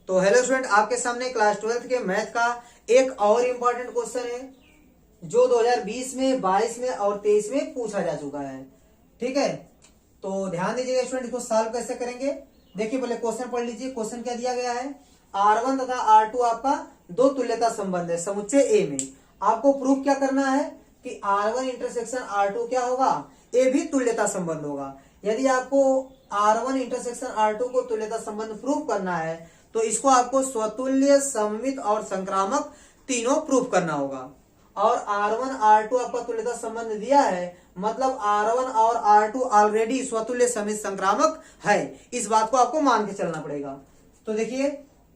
तो hello student, आपके सामने क्लास 12th के मैथ का एक और इम्पोर्टेंट क्वेश्चन है जो 2020 में, 22 में और 23 में पूछा जा चुका है। ठीक है, तो ध्यान दीजिएगा स्टूडेंट, इसको सॉल्व कैसे करेंगे। देखिए पहले क्वेश्चन पढ़ लीजिए। क्वेश्चन क्या दिया गया है, R1 तथा R2 आपका दो तुल्यता संबंध है समुच्चय ए में। आपको प्रूफ क्या करना है कि R1 इंटरसेक्शन R2 क्या होगा, ए भी तुल्यता संबंध होगा। यदि आपको R1 इंटरसेक्शन R2 को तुल्यता संबंध प्रूफ करना है तो इसको आपको स्वतुल्य, सममित और संक्रामक तीनों प्रूफ करना होगा। और R1 R2 आपका तुल्यता संबंध दिया है, मतलब R1 और R2 ऑलरेडी स्वतुल्य, समित, संक्रामक है। इस बात को आपको मान के चलना पड़ेगा। तो देखिए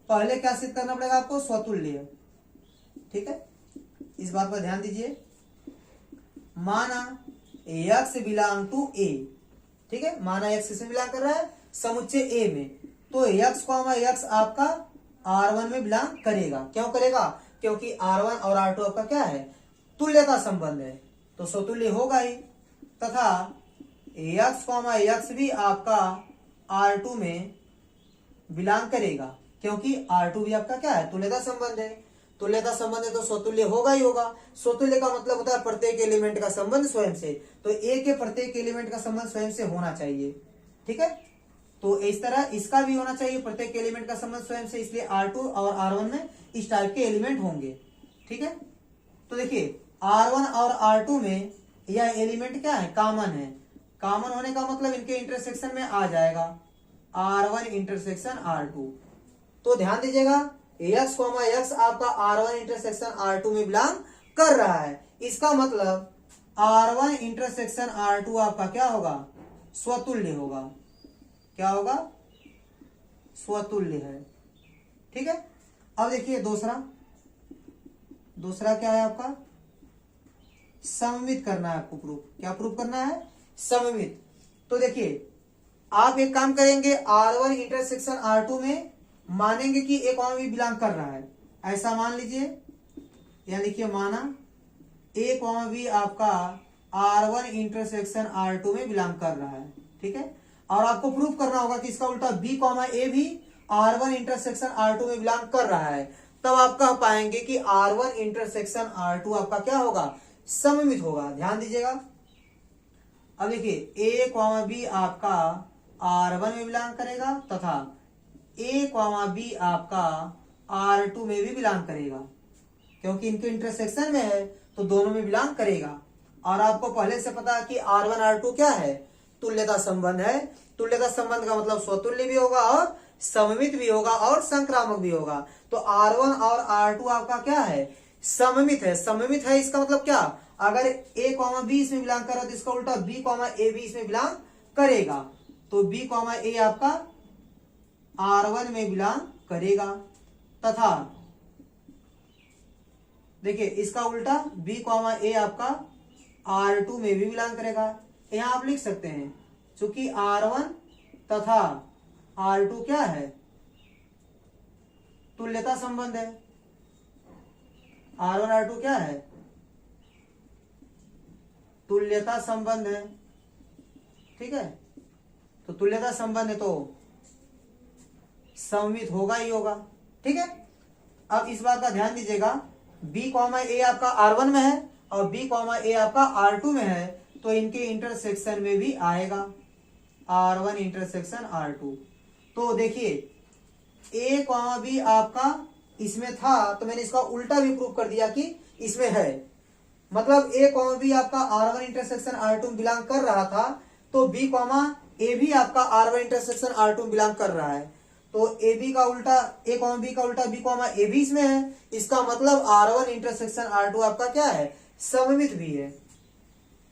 पहले क्या सिद्ध करना पड़ेगा आपको, स्वतुल्य। ठीक है, इस बात पर ध्यान दीजिए। माना x बिलोंग टू ए। ठीक है, माना x किसमें बिलोंग कर रहा है, समुच्चय ए में। तो x, आपका R1 में बिलोंग करेगा। क्यों करेगा, क्योंकि R1 और R2 आपका क्या है, तुल्यता संबंध है, तो स्वतुल्य होगा ही। तथा x भी आपका R2 में बिलोंग करेगा, क्योंकि R2 भी आपका क्या है, तुल्यता संबंध है। तुल्यता संबंध है तो स्वतुल्य होगा ही होगा। स्वतुल्य का मतलब होता है प्रत्येक एलिमेंट का संबंध स्वयं से, तो ए के प्रत्येक एलिमेंट का संबंध स्वयं से होना चाहिए। ठीक है, तो इस तरह इसका भी होना चाहिए, प्रत्येक एलिमेंट का संबंध स्वयं से, इसलिए R2 और R1 में इस टाइप के एलिमेंट होंगे। ठीक है, तो देखिए R1 और R2 में यह एलिमेंट क्या है, कॉमन है। कॉमन होने का मतलब इनके इंटरसेक्शन में आ जाएगा R1 इंटरसेक्शन R2। तो ध्यान दीजिएगा, x, आपका R1 इंटरसेक्शन R2 में बिलोंग कर रहा है। इसका मतलब R1 इंटरसेक्शन R2 आपका क्या होगा, स्वतुल्य होगा। क्या होगा, स्वतुल्य है। ठीक है, अब देखिए दूसरा क्या है आपका, सममित करना है आपको प्रूफ। क्या प्रूफ करना है, सममित। तो देखिए आप एक काम करेंगे, R1 इंटरसेक्शन R2 में मानेंगे कि एक और भी बिलोंग कर रहा है, ऐसा मान लीजिए। या लिखिए माना एक और भी आपका R1 इंटरसेक्शन R2 में बिलोंग कर रहा है। ठीक है, और आपको प्रूफ करना होगा कि इसका उल्टा B, A भी R1 इंटरसेक्शन R2 में बिलोंग कर रहा है। तब आप कह पाएंगे कि R1 इंटरसेक्शन R2 आपका क्या होगा, सममित होगा। ध्यान दीजिएगा। अब देखिए A, B आपका R1 में बिलोंग करेगा तथा A, B आपका R2 में भी बिलोंग करेगा, क्योंकि इनके इंटरसेक्शन में है तो दोनों में बिलोंग करेगा। और आपको पहले से पता है कि R1 R2 क्या है, तुल्यता संबंध है। तुल्यता संबंध का मतलब स्वतुल्य भी होगा और सममित भी होगा और संक्रामक भी होगा। तो R1 और R2 आपका क्या है, सममित है। सममित है इसका मतलब क्या, अगर A, B इसमें बिलोंग कर रहा है तो इसका उल्टा B, A भी इसमें बिलोंग करेगा। तो B, A आपका R1 में बिलोंग करेगा तथा देखिए इसका उल्टा B, A आपका R2 में भी बिलोंग करेगा। यहां आप लिख सकते हैं, चूंकि R1 तथा R2 क्या है, तुल्यता संबंध है। R1 R2 क्या है, तुल्यता संबंध है। ठीक है, तो तुल्यता संबंध है तो सममित होगा ही होगा। ठीक है, अब इस बात का ध्यान दीजिएगा, B, A आपका R1 में है और B, A आपका R2 में है, तो इनके इंटरसेक्शन में भी आएगा R1 इंटरसेक्शन R2। तो देखिए A, B आपका इसमें था तो मैंने इसका उल्टा भी प्रूव कर दिया कि इसमें है। मतलब A, B आपका R1 इंटरसेक्शन R2 में बिलोंग कर रहा था, तो B, A भी आपका R1 इंटरसेक्शन R2 में बिलोंग कर रहा है। तो AB का उल्टा A, B का उल्टा B, A भी इसमें है। इसका मतलब R1 इंटरसेक्शन R2 आपका क्या है, सममित भी है।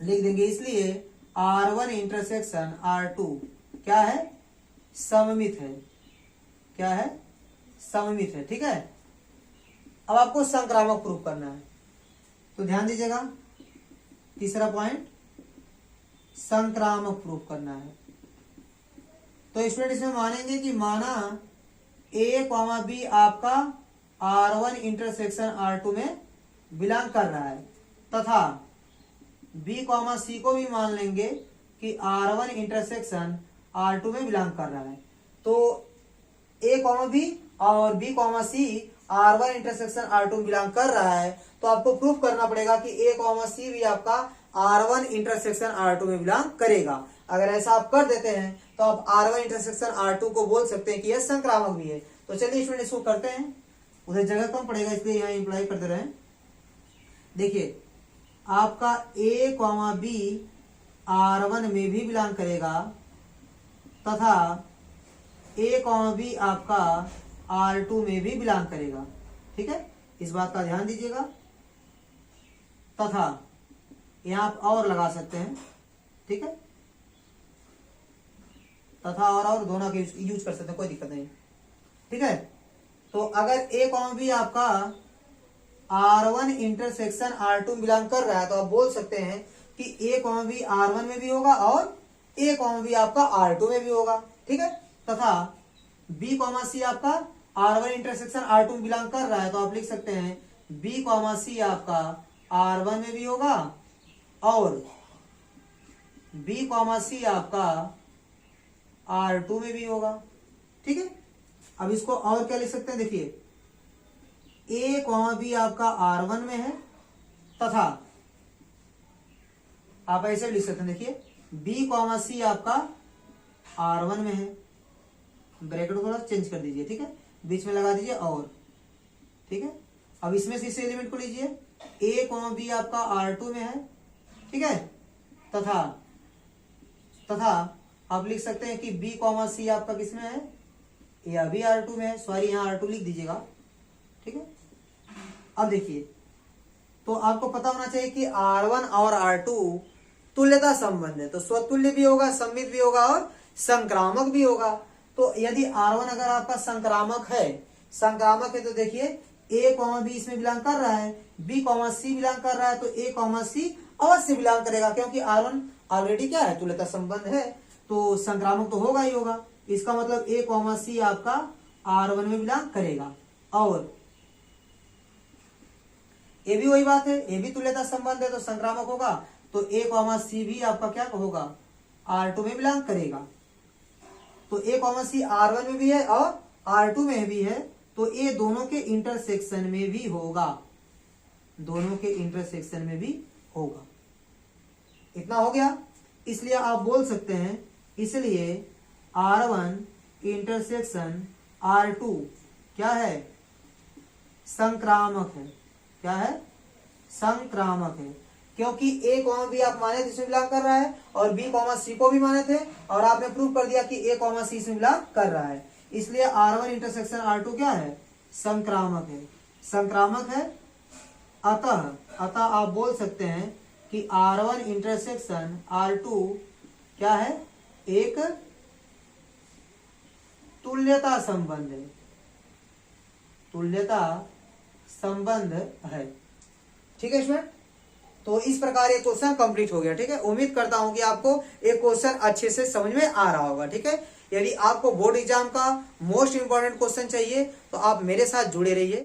लिख देंगे, इसलिए R1 इंटरसेक्शन R2 क्या है, सममित है। क्या है, सममित है। ठीक है, अब आपको संक्रामक प्रूफ करना है, तो ध्यान दीजिएगा। तीसरा पॉइंट, संक्रामक प्रूफ करना है। तो स्टूडेंट इसमें मानेंगे कि माना A, B आपका R1 इंटरसेक्शन R2 में बिलोंग कर रहा है तथा B, C को भी मान लेंगे कि R1 इंटरसेक्शन R2 में बिलोंग कर रहा है। तो A, B और बी कॉमा सी R1 इंटरसेक्शन R2 बिलोंग कर रहा है, तो आपको प्रूफ करना पड़ेगा कि ए कॉमा सी भी आपका R1 इंटरसेक्शन R2 में बिलोंग करेगा। अगर ऐसा आप कर देते हैं तो आप R1 इंटरसेक्शन R2 को बोल सकते हैं कि यह संक्रामक भी है। तो चलिए स्टूडेंट इसको करते हैं, उधर जगह कम पड़ेगा इसलिए यहाँ इंप्लाई करते रहे। देखिए आपका ए कॉमा बी R1 में भी बिलोंग करेगा तथा ए कॉमा बी आपका R2 में भी बिलोंग करेगा। ठीक है, इस बात का ध्यान दीजिएगा। तथा यहां आप और लगा सकते हैं। ठीक है, तथा और दोनों के यूज कर सकते हैं, कोई दिक्कत नहीं। ठीक है, तो अगर ए कॉमा बी आपका R1 इंटरसेक्शन R2 बिलोंग कर रहा है तो आप बोल सकते हैं कि ए कॉमा बी R1 में भी होगा और ए कॉमा बी आपका R2 में भी होगा। ठीक है, तथा बी कॉमा सी आपका R1 इंटरसेक्शन R2 में बिलोंग कर रहा है तो आप लिख सकते हैं बी कॉमा सी आपका R1 में भी होगा और बी कॉमा सी आपका R2 में भी होगा। ठीक है, अब इसको और क्या लिख सकते हैं, देखिए ए कॉमा बी आपका R1 में है तथा आप ऐसे लिख सकते हैं, देखिए बी कॉमा सी आपका R1 में है। ब्रैकेट को थोड़ा चेंज कर दीजिए। ठीक है, बीच में लगा दीजिए और। ठीक है, अब इसमें से इस एलिमेंट को लीजिए, ए कॉमा बी आपका R2 में है। ठीक है, तथा आप लिख सकते हैं कि बी कॉमा सी आपका किसमें है, या भी R2 में है। सॉरी, यहाँ R2 लिख दीजिएगा। ठीक है, अब देखिए तो आपको पता होना चाहिए कि R1 और R2 तुल्यता संबंध है, तो स्वतुल्य भी होगा, सममित भी होगा और संक्रामक भी होगा। तो यदि R1 अगर आपका संक्रामक है तो देखिए ए कॉमा बी इसमें बिलोंग कर रहा है, बी कॉमा सी बिलोंग कर रहा है, तो ए कॉमा सी अवश्य बिलोंग करेगा क्योंकि R1 ऑलरेडी क्या है, तुल्यता संबंध है, तो संक्रामक तो होगा ही होगा। इसका मतलब ए कॉमा सी आपका R1 में बिलोंग करेगा और ए भी वही बात है, ए भी तुल्यता संबंध है तो संक्रामक होगा, तो ए कॉमा सी भी आपका क्या होगा, R2 में बिलोंग करेगा। तो ए कॉमा सी R1 में भी है और R2 में भी है, तो ए दोनों के इंटरसेक्शन में भी होगा, दोनों के इंटरसेक्शन में भी होगा। इतना हो गया, इसलिए आप बोल सकते हैं, इसलिए R1 इंटरसेक्शन R2 क्या है, संक्रामक है। क्या है, संक्रामक है, क्योंकि ए कॉमा बी आप माने थे इसमें बिलोंग कर रहा है और बी कॉमा सी को भी माने थे और आपने प्रूव कर दिया कि ए कॉमा सी इसमें बिलोंग कर रहा है, इसलिए R1 इंटरसेक्शन R2 क्या है, संक्रामक है। संक्रामक है, अतः आप बोल सकते हैं कि R1 इंटरसेक्शन R2 क्या है, एक तुल्यता संबंध है, तुल्यता संबंध है। ठीक है स्टूडेंट, तो इस प्रकार ये क्वेश्चन कंप्लीट हो गया। ठीक है, उम्मीद करता हूं कि आपको एक क्वेश्चन अच्छे से समझ में आ रहा होगा। ठीक है, यदि आपको बोर्ड एग्जाम का मोस्ट इंपॉर्टेंट क्वेश्चन चाहिए तो आप मेरे साथ जुड़े रहिए।